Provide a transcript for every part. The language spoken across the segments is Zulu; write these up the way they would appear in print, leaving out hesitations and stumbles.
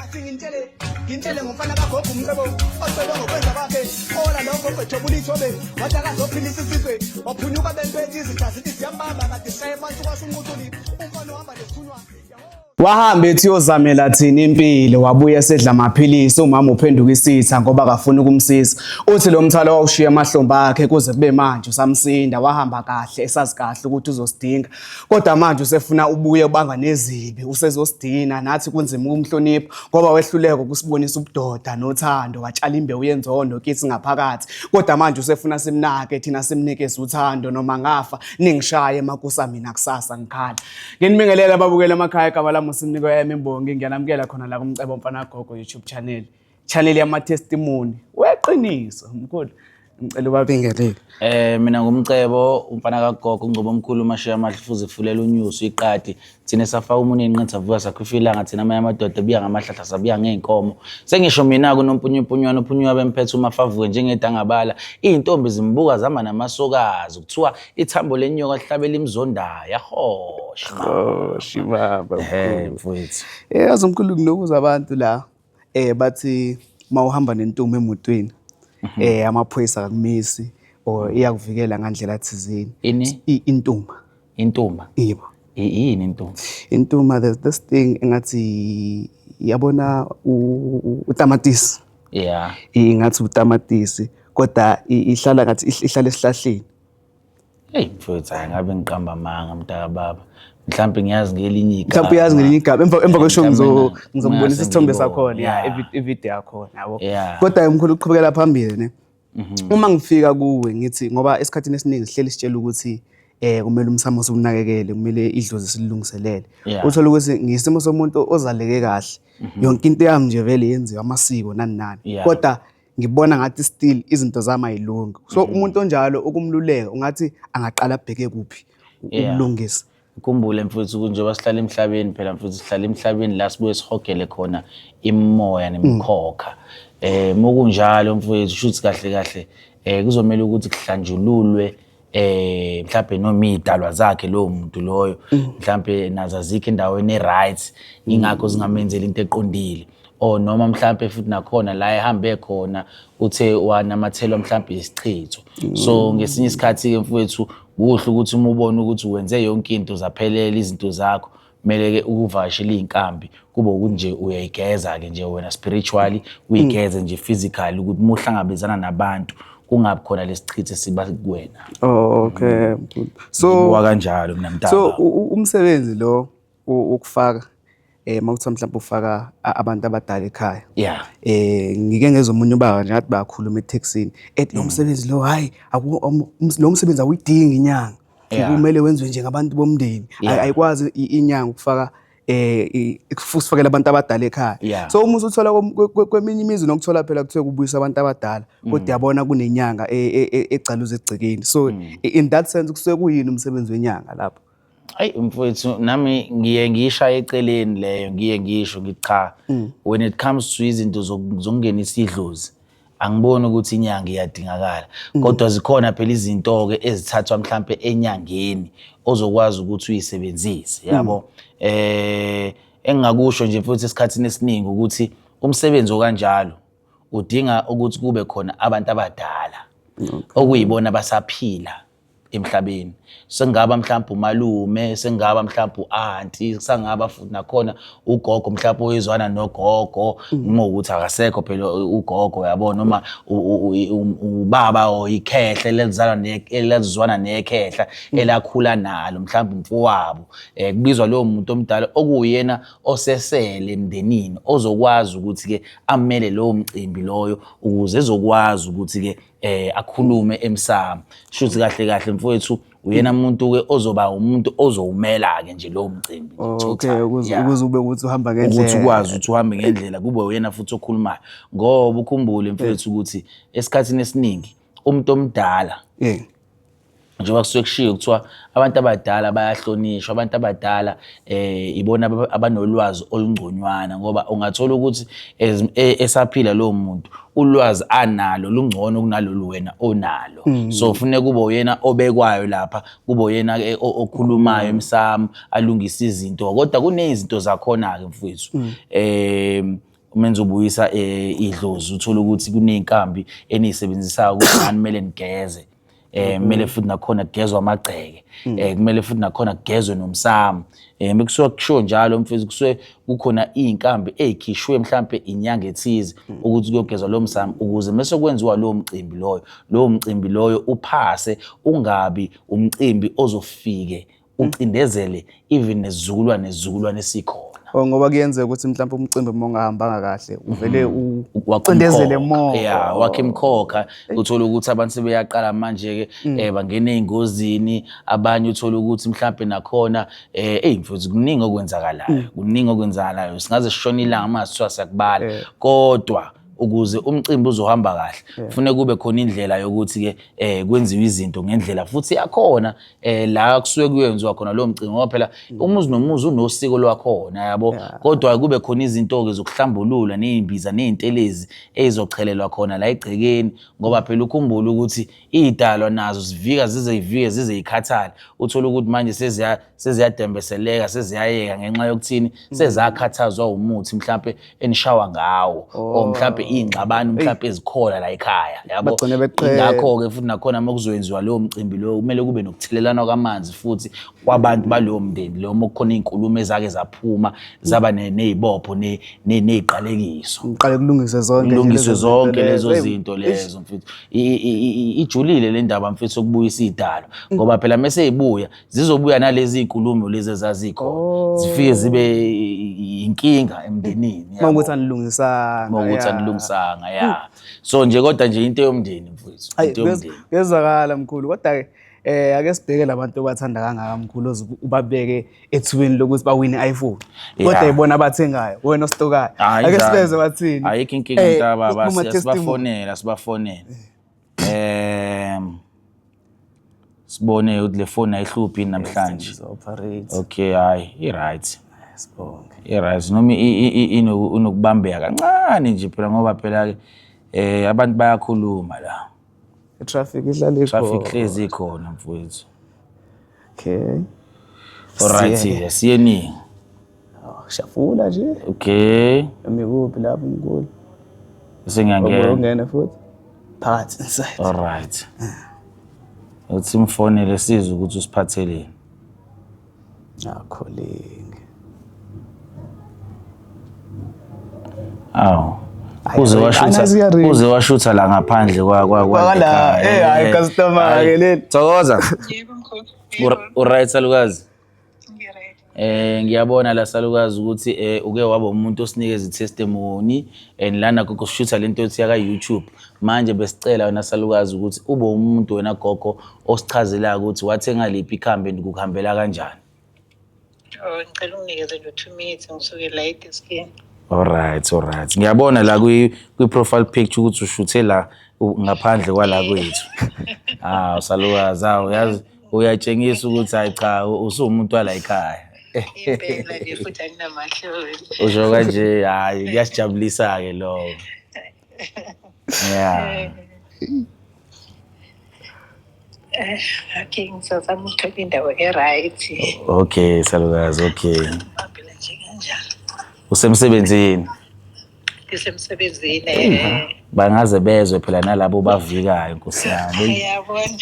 ngintshele ngomfana kagogo umcebo ocebe ngokwenza kwakhe ola lokho bejobula ithobe wathi akazophilisa isizwe waphunyuka bempethe izitha zithi siyambamba kade sayebantu kwasunquthuli umfana ohamba nesithunywa. Wahamba ethi uyozamela thina impilo wabuya esedla amaphilisi umama uphenduka isitha ngoba akafuna ukumsiza. Uthi lo mthalo wawushiya amahlombe akhe kuze kube manje usamsinda wahamba kahle esazi kahle ukuthi uzosidinga. Kodwa manje usefuna ubuye ubanga nezibi usezosidina nathi kunzima ukumhlonipha ngoba wehluleka ukusibonisa ubudoda nothando watshala imbewu yenzondo kithi ngaphakathi. Kodwa manje usefuna simnake thina simnikeze uthando noma ngafa ningishaye makusa mina kusasa ngikhala. Nginibingelela ababukela emakhaya ekabala Musiniko yami imbongi ngiyanamukela khona la kumcebo mfana gogo YouTube channel yama testimony weqiniso mkhulu ngicela ubabingelele. Mina ngumcebo umfana kagogo ungcobo omkhulu uMashiya amahle futhi fulela uNews iqadi thina safa umuntu enqitha vuka sakhufilanga thina amanye amadoda biya ngamahlahla sabiya ngeenkomo sengisho mina kunompunyupunywana uphunywa bemphethe umafavuke njengedangabala izintombi zimbuka zama namasokazi kuthiwa ithambo lenyoka lihlabela imzondayo yaho Shibaba mfowethu yazi umkhulu kunokuza abantu la bathi mawuhamba nentombi emotweni amaphoyisa akumisi or iyakuvikela ngandlela thizeni intuma yebo yini intuma there's this thing engathi yabona utamatisi ingathi utamatisi kodwa ihlala ngathi ihlala esihlahleni. Mfowethu ngabe ngiqamba amanga mntaka baba mhlawumbe ngiyazi ngelinye igaba mhlawumbe uyazi ngelinye igaba emva kwesho ngizokubonisa isithombe sakhona i-video yakhona yabo kodwa umkhulu uqhubekela phambili ne uma ngifika kuwe ngithi ngoba esikhathini esiningi sihleli sitshela ukuthi kumele umsamo sobunakekele kumele idlozi silungiselele uthola ukuthi ngisimo somuntu ozaleke kahle yonke into yami nje vele yenziwa amasiko nani kodwa ngibona ngathi still izinto zami ayilungi so umuntu onjalo ukumluleka ungathi angaqala abheke kuphi ukulungisa. Ukhumbule mfowethu njengoba sihlala emhlabeni phela mfowethu sihlala emhlabeni la sibuye sihogele khona imimoya nemikhokha mokunjalo mfowethu shuthi kahle kuzomela ukuthi kuhlanjululwe mhlawumbe noma idalwa zakhe lo muntu loyo mhlawumbe nazo azikho endaweni eright ingakho singamenzela into eqondile o noma mhlawumbe futhi nakhona la ehambe khona uthe wanamathelwa mhlawumbe isichitho so ngesinye isikhathi ke mfowethu kuhle ukuthi uma ubona ukuthi wenze yonke into zaphelela izinto zakho kumele ke ukuvashela izinkambi kube ukuthi nje uyayigeza ke nje wena spiritually uyigeze nje physically ukuthi muhlangabezana nabantu kungabi khona lesichithe siba kuwena. Okay so wakanjalo mina mntana so umsebenzi lo ukufaka mawuthi mhlawumbe ufaka abantu abadala ekhaya ngike ngezwe umunye ubaba nje athi bayakhuluma etaxini ethi lo msebenzi lo hayi lo msebenzi awuyidingi inyanga kumele wenziwe nje ngabantu bomndeni ayikwazi inyanga ukufaka ukufakela abantu abadala ekhaya so uma usuthola kweminye imizwe nokuthola phela kuthiwe kubuyisa abantu abadala kodwa yabona kunenyanga ecaluza egcikeni so in that sense kusuke kuyini umsebenzi wenyanga lapho. Hayi mfowethu nami ngiye ngisha eceleni leyo ngiye ngisho ngicha when it comes to izinto zokungenisa idlozi angiboni ukuthi inyanga iyadingakala kodwa zikhona phela izinto ke ezithathwa mhlambe enyangeni ozokwazi ukuthi uyisebenzise yabo engakusho nje mfowethu esikhathini esiningi ukuthi umsebenzi okanjalo udinga ukuthi kube khona abantu abadala okuyibona basaphila emhlabeni sengaba mhlawumbe umalume sengaba mhlawumbe uanti sengaba futhi nakhona ugogo mhlawumbe oyizwana nogogo ngokuthi akasekho phela ugogo yabona noma ubaba oyikhehle lezizwana nekhehla elakhula nalo mhlawumbe umfowabo kubizwa lo muntu omdala okuyena osesele emndenini ozokwazi ukuthi ke amele lo mcimbi loyo ukuze ezokwazi ukuthi ke akhulume emsamo shuthi kahle mfowethu uyena umuntu ke ozoba umuntu ozowumela ke nje lo mcimbi ukuze ube ukuthi uhamba ngendlela ukuthi ukwazi ukuthi uhambe ngendlela kube uyena futhi okhulumayo ngoba ukhumbule mfowethu ukuthi esikhathini esiningi umuntu omdala njengoba kusuke kushiwo kuthiwa abantu abadala bayahlonishwa abantu abadala ibona abanolwazi olungconywana ngoba ungathola ukuthi esaphila lo muntu ulwazi analo lungcono kunalolu wena onalo so kufanele kube uyena obekwayo lapha kube uyena okhulumayo emsamo alungisa izinto kodwa kunezinto zakhona ke mfowethu umenza ubuyisa idlozi uthola ukuthi kuney'nkambi eniyisebenzisayo ukuthi ngani kumele nigeze. Kumele futhi nakhona kugezwe amagceke. Kumele futhi nakhona kugezwe nomsamo. Mekusuka kusho njalo mfethu kusuke kukhona iy'nkambi ey'khishwe mhlampe inyanga ethize ukuthi kuyogezwa lo msamo ukuze mase kwenziwa lowo mcimbi loyo uphase ungabi umcimbi ozofike ucindezele even nesizukulwane esikhona. Ngoba kuyenzeka ukuthi mhlawumbe umcimbi uma ungahambanga kahle uvele ucindezele more. Yeah, wakhe imkhokha uthola ukuthi abantu sebeyaqala manje ke bangena ey'ngozini, abanye uthola ukuthi mhlawumbe nakhona mfethu kuningi okwenzakalayo. Singaze sishona ilanga mase kuthiwa siyakubala kodwa ukuze umcimbi uzohamba kahle kufanele kube khona indlela yokuthi ke kwenziwe izinto ngendlela futhi yakhona la kusuke kuyenziwa khona lo mcimbi ngoba phela umuzi nomuzi unosiko lwakhona yabo kodwa kube khona izinto ke zokuhlambulula nezimbiza nezintelezi ezochelelwa khona la egcekeni ngoba phela ukhumbula ukuthi idalwa nazo zize yikhathale uthola ukuthi manje seziyadembeseleka seziyayeka ngenxa yokuthini sezakhathazwa umuthi mhlambe enishawa ngawo o mhlambe ingxabano mhlambe ezikhona la ekhaya yabo ngakho ke futhi nakhona makuzoyenziwa lo mcimbi lo kumele kube nokuthelelana kwamanzi futhi kwabantu balowo mndeni lo mokukhona izinkulumo ezake zaphuma zaba nezibopho neziqalekiso uqale kulungiswe zonke lezo zinto lezo mfethu ijulile le ndaba mfethu ukubuyisa idalo ngoba phela mase ezibuya zizobuya nalezi izinkulumo lezi ezazikho zifike zibe inkinga emndenini mawukuthi anilungisanga ya so nje kodwa nje into yomndeni mfethu into yomndeni kuyezwakala mkhulu kodwa ke ake sibheke labantu abathanda kangaka mkhulu ubabeke ethubeni lokuthi bawine iPhone kodwa ibona abathengayo wena ositokayo ake sibeze bathini ayikho inkinga intaba sibafonela sibone ukuthi le phone ayihluphi namhlanje okay hayi i-right i-right noma inokubambeka kancane nje phela ngoba phela ke abantu bayakhuluma la traffic ihlale traffic hlezi ikhona mfowethu okay alright siyeni shafula nje okay amikuphi lapho mkhulu sengiyangena futhi phakathi inside alright uthi mfonele sizwe ukuthi usiphatheleni calling uze washutha la ngaphandle kwa hayi customer ke leli Thokoza Yebo mkhulu. Uright salukazi ngiyabona la salukazi ukuthi uke waba umuntu osinikeza itestimony lana gogo sishutha lento ethi yaka YouTube manje besicela wena salukazi ukuthi ube umuntu wena gogo osichazela ukuthi wathenga liphi ikhambe ndikuhambela kanjani. Ngicela unginikeze nje 2 minutes ngisuke la edeskini. Alright ngiyabona la kwi profile picture ukuthi ushuthe la ngaphandle kwala kwethu salukazi yazi uyatshengisa ukuthi hayi cha usumuntu wala ekhaya. Impela nje futhi anginamahloni. Usho kanje hayi kuyasijabulisa ke lo. Yeah. Okay ngizozama ukuthola indawo e-right. Okay salukazi okay. Phela nje kanjani. Usemsebenzini? Ngisemsebenzini bangaze bezwe phela nalabo bavikayo Nkosi yami. Yabona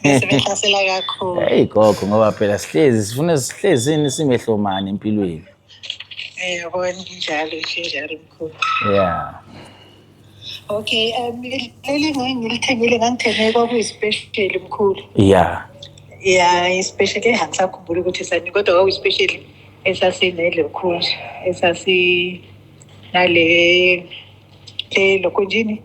ngisebenzisela kakhulu. Hey gogo ngoba phela sifuna sihlezini simehlomani empilweni. Yabona njalo mkhulu. Yeah. Okay leli ngilithengile ngangithenge kwakuyispecial mkhulu. Yeah. Yeah, especially hangisakhumbula ukuthi sani kodwa kwakuyispecial esasinele khunje esasi nale lokunjini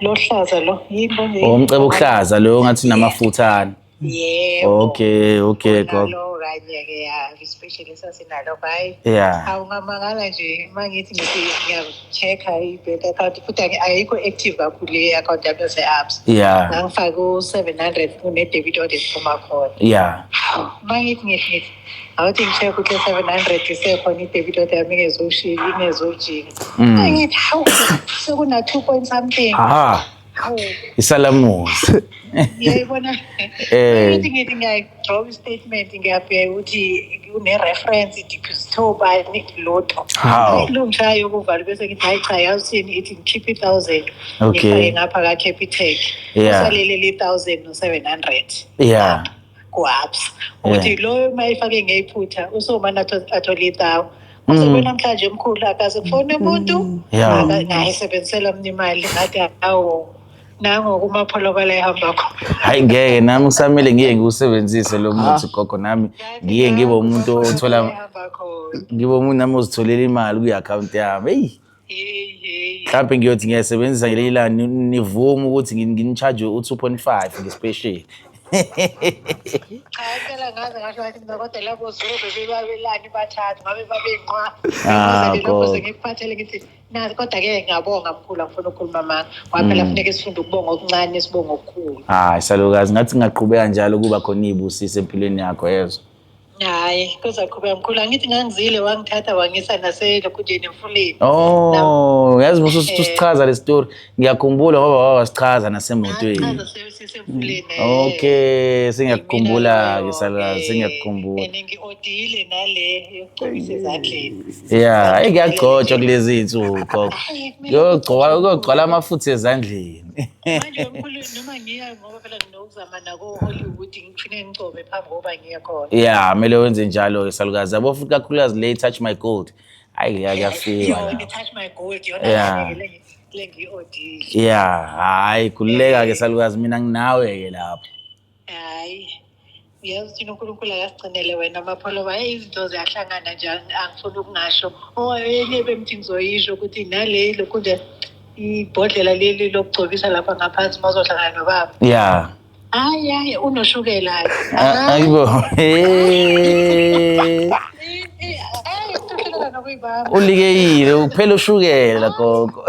lohlaza lo yini nje umcebo ohlaza lo ngathi namafuthana. Yebo. Okay gogo. Lo kanye ke ya especially sasinalo bayi. Yeah. Awungamangala nje mangithi ngiya-checka i-bank account futhi ayikho active kakhulu i-account yami yase-apps. Yeah. Ngangifake u-700 kune-debit order ephuma khona. Yeah. Mangithi awuthi ngi-check ukuthi 700 isekhona i-debit order yami ingezojika. Mangithi hawu sekuna 2 point something. Hawu. Isalamuzi. Ngiyayibona. Ngithi ngiyayi-draw i-statement ngiyabheka ukuthi une-reference depositoba lotho. Hawu. Kulungishayo ukuvala bese ngithi hayi cha yawuthini ithi ngikhiphe 1,000 Okay. ngifake ngapha ka-Capitec. Yeah. Kusalele 1,700. Yeah. Ku-apps. Ukuthi lo mayifake ngeyiphutha usomana athole itawu. Mase namhlanje omkhulu akaze kufone umuntu. Yeah. Ngayisebenzisela mina imali ngathi awu nango kumapholoba la ehamba khona. Hayi ngeke nami kusamele ngiye ngiwusebenzise lo muthi gogo nami ngiye ngibe umuntu othola ngibe umuntu nami ozitholela imali kwi-account yami. Hey. Mhlawumbe ngiyothi ngiyasebenzisa ngelinye ilanga nivume ukuthi ngini-charge u-2.5 nge-special. Cha phela ngaze ngasho ngathi mina kodwa labo zobe bebabelani bathathu ngabe babenqwa. Lapho ngikuphathele ngithi nazi kodwa-ke ngiyabonga mkhulu angifuna ukukhuluma amanga waphela kufuneka sifunde ukubonga okuncane sibonga okukhulu. Hayi salukazi ngathi ngaqhubeka njalo kuba khona iy'busiso empilweni yakho yezwa. Hayi kuzaqhubeka mkhulu angithi ngangizile wangithatha wangisa naselokhunjeni emfuleni. Oh yazi usichaza le story ngiyakhumbula ngoba wasichaza nasemotweni. Okay sengiyakukhumbula-ke salukazi sengiyakukhumbula. Ngi-odile nale yokugcobisa ezandleni. Yeah hayi ngiyagcotshwa kulezi iy'nsuku kuyogcwala amafutha ezandleni. Manje mkhulu noma ngiya ngoba phela nginokuzama nako-Hollywood ngifune ngigcobe phambi kokuba ngiye khona. Yeah kumele wenze njalo-ke salukazi yabo futhi kakhulukazi le touch my gold hayi kuyafika touch my gold Yeah. le ngi-odile. Yeah hayi khululeka-ke salukazi mina nginawe-ke lapho. Hayi uyazi ukuthi uNkulunkulu akasigcinele wena amapholoba izinto ziyahlangana nje angifuni ukungasho oyenye bemthi ngizoyisho ukuthi nale lokhu nje ibhodlela leli lokugcobisa lapha ngaphansi mazohlangana nobaba. Yeah Hayi unoshukela. Ayibo. Ulikeyile uphela ushukela gogo.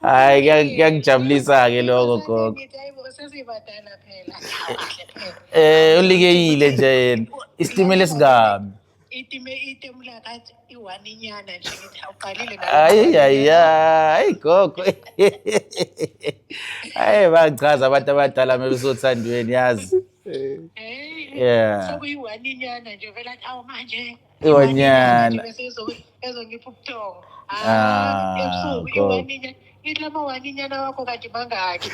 Hayi kuyangijabulisa-ke lokho gogo. Ulikeyile nje yena. Isitimela esingami. Itemula kathi i-1 inyana nje ngithi awuqalile Hayi gogo. Hayi bachaza abantu abadala mebesothandweni yazi. Yeah. Sokuyi-1 inyana nje vele athi awu manje Iwanyana. ezongipha ubuthongo. Gogo. I-1 inyana ngithi lama-1 inyana wakho kanti mangaki.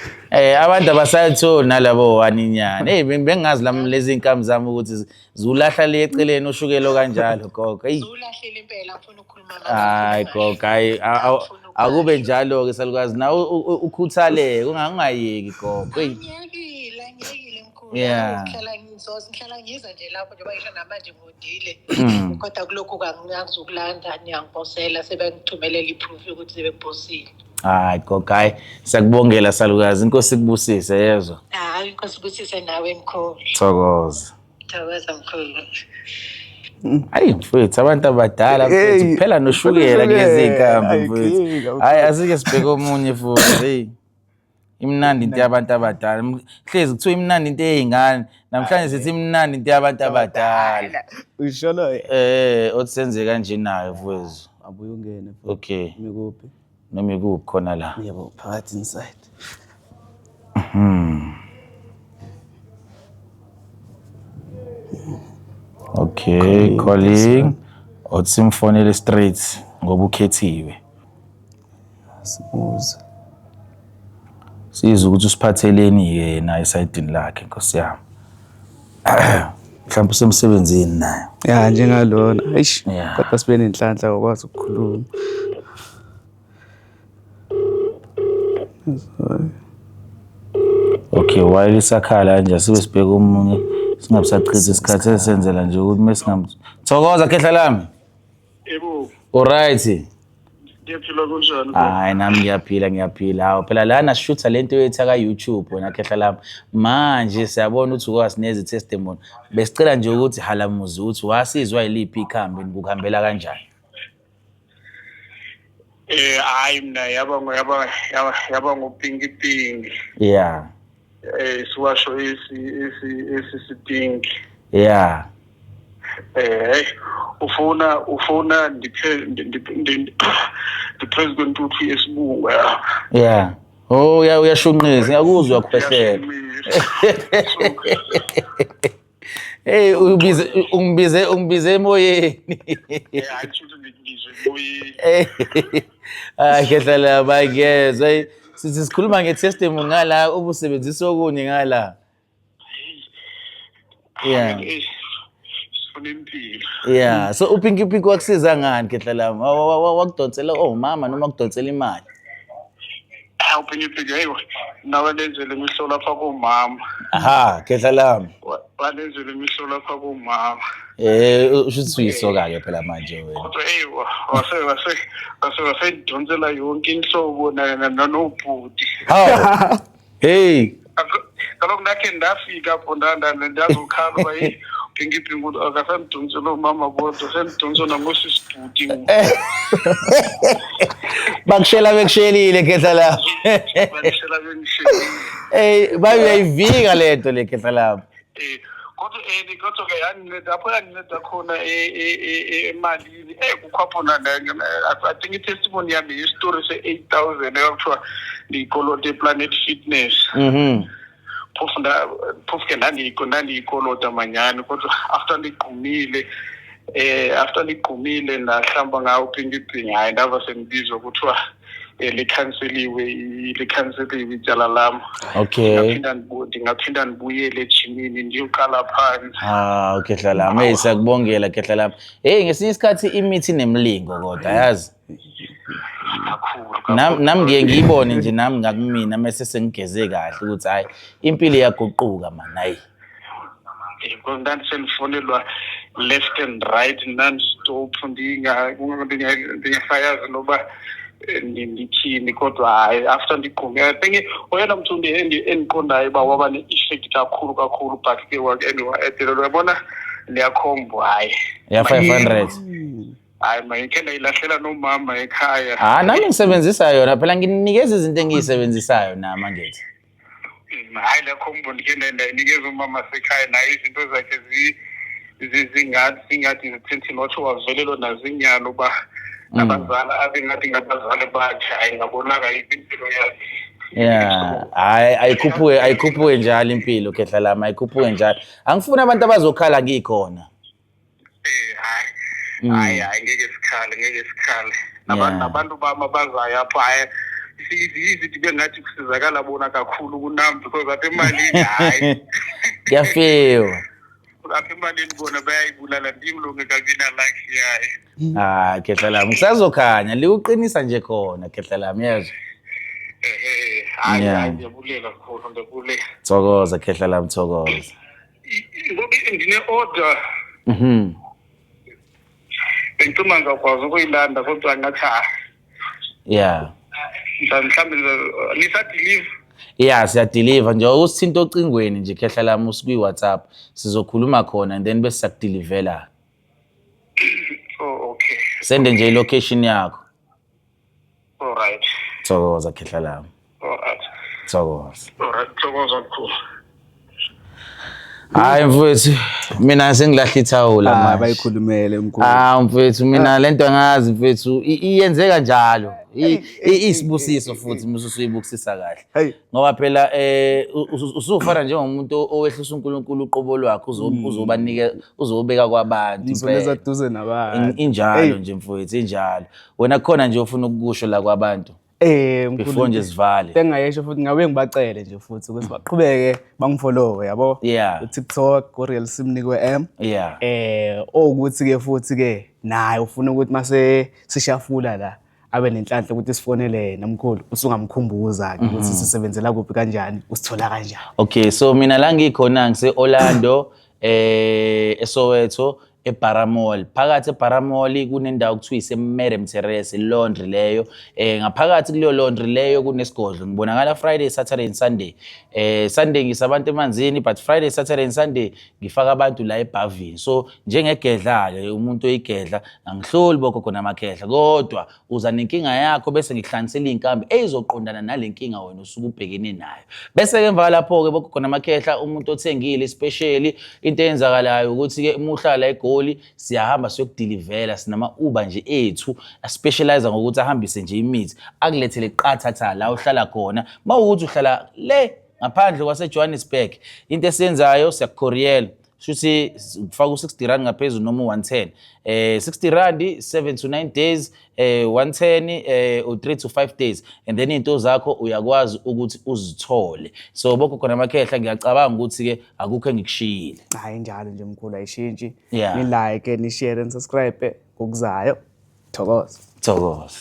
Abantu abasathoni nalabo waninyana. Bengazi lezi inkamu zami ukuthi zulahla le eceleni ushukelo kanjalo gogo. Ulahlele impela ngifuna ukukhuluma nawe. Hayi gogo hayi akube njalo-ke salukazi nawe ukhuthaleke ungayeki gogo. Ngiyekile mkhulu. Yeah. Ngihlala ngiza nje lapho njengoba ngisho namanje ngodile. Kodwa kulokhu angizukulanda niyangibhosela sebengithumelela i-proof yokuthi sebengibhosile. Hayi gogo hayi siyakubongela salukazi inkosi ikubusise yezwa. Hayi inkosi ikubusise nawe mkhulu. Thokoza. Thokoza mkhulu. Hayi mfethu abantu abadala mfethu kuphela noshukela kulezi iy'nkambi mfethu. Hayi asike sibheke omunye futhi hey. Imnandi into yabantu abadala. Hlezi kuthiwa imnandi into ey'ngane. Namhlanje sithi imnandi into yabantu abadala. Usholo othi senze kanje nayo mfethu. abuye ungene. Okay. Mikuphi? Noma ikuphi khona la. Yebo phakathi inside. Okay, calling. Othi simfonele straight ngoba ukhethiwe. Sibuze. Sizwe ukuthi usiphatheleni yena esayidini lakhe Nkosi yami. Mhlawumbe usemsebenzini naye. Ya njengalona. Eish. Yeah. Kodwa sibe nenhlanhla ukwazi ukukhuluma. Okay, while isakhala nje sibe sibheka omunye singabisachithi isikhathi esenzela nje ukuthi mesingamthi. Thokoza khehla lami. Yebo, Alright. ngiyaphila kunjani? Hayi nami ngiyaphila. Hawu phela lana sishutha lento yethu ka YouTube wena khehla lami. Manje siyabona ukuthi ukwasineze testimony. Besicela nje ukuthi halamuzi ukuthi wasizwa yiliphi ikhambi nikuhambela kanjani. Hayi mina yaba ngopingi. Yeah. Siwasho esi sidingi. Yeah. ufuna the-president uthi esibungu Yeah. Oh, uyashunqisa, ngiyakuzwa uyakhwehlela. Hey, ungibize emoyeni. hayi futhi ngikuzwe emoyeni. Ah, ngehla la bayigeza. Hey, sikhuluma nge-testimony ngala ubusebenzisa okunye ngala. Yeah. Sifuna impilo. Yeah, so uPinky wakusiza ngani ngehla la? Wakudonsela omama noma wakudonsela imali? Uphinga hey nawe lenzele imihlo lapha komama. Aha, ngehla lami. Walenzele imihlo lapha komama. Ushuthi uyisoka-ke phela manje wena. Kodwa waseyidonsela yonke inhlobo nanobhuti. Hawu. Hey. Kaloku ndakhe ndafika apho ndazokhala uba Pinky akasandidonsela umama bodwa sendidonsela nangosisibhuti. Bakushelile ngehla la. Bangishela bengishela. Hey, bayayivika lento le ngehla la. Kodwa ke yanginceda apho yanginceda khona emalini kukhwaphona I think i-testimony yami yistory se-8,000 ekuthiwa ndiyikolota ePlanet Fitness. Phofu ke ndandiyikolota manyani kodwa after ndigqumile ndahlamba ngawo Pinky hayi ndava sengibizwa kuthiwa likhanseliwe ityala lam. Okay. Ngaphinda ndibuyele ejimini ndiyoqala phansi. Ngehla lami. Hey, siyakubongela ngehla lami. Hey, ngesinye isikhathi imithi nemlingo kodwa yazi. Nami ngiye ngiyibone nje nami ngakumina mase sengigeze kahle ukuthi hayi impilo iyaguquka man hayi. Ndandisendifonelwa left and right non-stop ndingasayazi noba ndithini kodwa hayi after ndigqume I think oyena mntu endiqondayo uba waba ne-effect kakhulu but ke wakedelelwa yabona ndiyakhomba hayi. Ya 500. Hayi mayikhe ndayilahlela nomama ekhaya. Nami ngisebenzisa yona phela nginikeza izinto engiyisebenzisayo nami angithi. Hayi lakhombo ndike ndayinikeza umama sekhaya naye izinto zakhe zingathi zithi nothi wavelelwa nazinyalo ba nabazala abengathi ngabazali bakhe hayi ngabonaka impilo yakhe. Yeah, ayikhuphuke njalo impilo ngehla lami ayikhuphuke njalo. Angifuni abantu abazokhala ngikhona. Hayi ngeke sikhale nabantu bami abazayo apha hayi izinto bengathi kusizakala bona kakhulu kunami because apha emalini hayi Ngiyafewa. Apha emalini bona bayayibulala ndimlunge kabina lucky yayi. Ngehla lami ngisazokhanya liuqinisa nje khona ngehla lami yazi. Hayi ngiyabulela kakhulu ngiyabulela. Thokoza ngehla lami thokoza. Ngoba ndine-order. Bengicuma ngakwazi ukuyilanda kodwa ngathi Yeah. Mhlawumbe nisadeliver. Yeah, siyadeliver nje usithinto ocingweni nje ngehla lami usikwi WhatsApp sizokhuluma khona and then bese siyakudelivela. Okay. Sende nje ilocation yakho. All right. Thokoza ngehla lami. All right. Thokoza. All right. Thokoza kakhulu. Hayi mfowethu mina sengilahle ithawula manje. Bayikhulumele mkhulu. Mfowethu mina lento angazi mfowethu iyenzeka njalo. Isibusiso futhi musuyibukisisa kahle. Ngoba phela usufana njengomuntu owehlisa uNkulunkulu uqobo lwakhe uzobeka kwabantu Uzoleza duze nabantu. Injalo nje mfowethu injalo. Wena khona nje ufuna ukukusho la kwabantu. Mkhulu. Before nje sivale. Sengayesho futhi ngabe ngibacele nje futhi ukuthi baqhubeke bangifollow yabo. Yeah. TikTok Real Simnikwe M. Yeah. Ukuthi ke futhi ke naye ufuna ukuthi mase sishafula la abe nenhlanhla ukuthi sifonele namkhulu usungamkhumbuza ukuthi sisebenzela kuphi kanjani usithola kanjani. Okay, so mina la ngikhona ngise Orlando eSoweto eBaramall. Phakathi eBaramall kunendawo kuthiwa iseMadam Terrace laundry leyo. Ngaphakathi kuleyo laundry leyo kunesigodlo. Ngibonakala Friday, Saturday and Sunday. Sunday ngisabantu emanzini but Friday, Saturday and Sunday ngifaka abantu la eBavini. So njengegedla ke umuntu oyigedla angihloli bokho khona amakhehla kodwa uza nenkinga yakho bese ngihlanganisela inkambi ezizoqondana nalenkinga wena usuku ubhekene nayo. Bese ke emva lapho ke bokho khona amakhehla umuntu othengile especially into eyenzakalayo ukuthi ke umuhlala eGoli siyahamba siyokudilivela sinama Uber nje ethu aspecialize ngokuthi ahambise nje imithi akulethele qathatha la uhlala khona mawukuthi uhlala le ngaphandle kwase Johannesburg into esiyenzayo siyakucourier shuthi ufaka u60 ngaphezulu noma u110 60 7 to 9 days 110 or 3 to 5 days and then into zakho uyakwazi ukuthi uzithole so bokho khona amakhehla ngiyacabanga ukuthi ke akukho engikushiyile hayi njalo nje mkhulu ayishintshi Yeah. ni like ni share and subscribe ngokuzayo thokoza thokoza